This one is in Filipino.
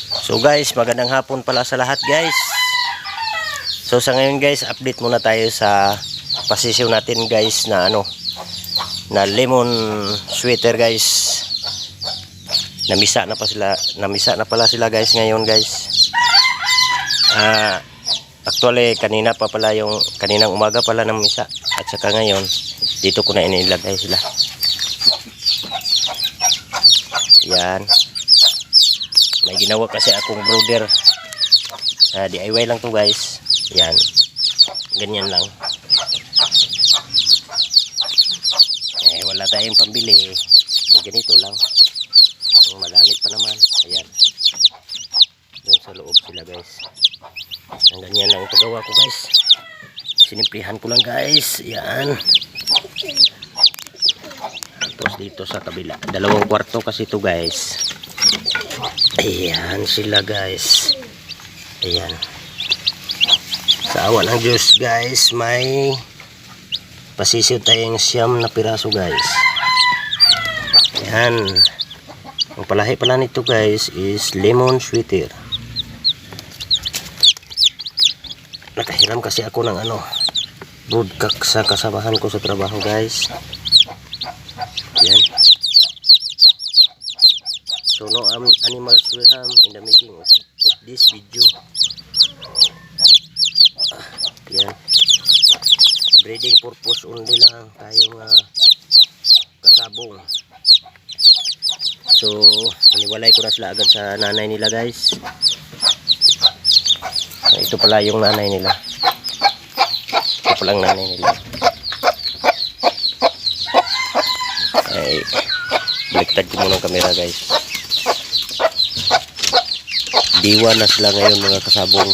So guys, magandang hapon pala sa lahat guys. So sa ngayon guys, update muna tayo sa pasisyon natin guys na na lemon sweater guys. Namisa na pala sila guys ngayon guys. Actually kanina pa pala kaninang umaga pala namisa at saka ngayon dito ko na inilagay sila. Yan. May ginawa kasi akong brother. DIY lang to guys. Yan. Ganyan lang. Wala tayong pambili. Ganito lang. Magamit pa naman. Ayan. Doon sa loob sila guys. Ang ganyan lang ito gawa ko guys. Sinimplihan ko lang guys. Yan. Tapos dito sa kabila. 2 kwarto kasi ito guys. Ayan sila guys. Ayan. Sa awa ng Diyos guys, may pasisiw tayong 9 na piraso guys. Ayan. Ang palahi pala nito guys is lemon sweater. Nakahiram kasi ako ng broadcock sa kasamahan ko sa trabaho guys. Ayan. So no animals were harmed in the making of this video. Yan. Breeding purpose only lang tayong kasabong. So iniwalay ko na sila agad sa nanay nila guys. Ito pala yung nanay nila. Ito pala ang nanay nila. Ay, baliktad ko muna ang camera guys. Diwa na sila ngayon mga kasabong.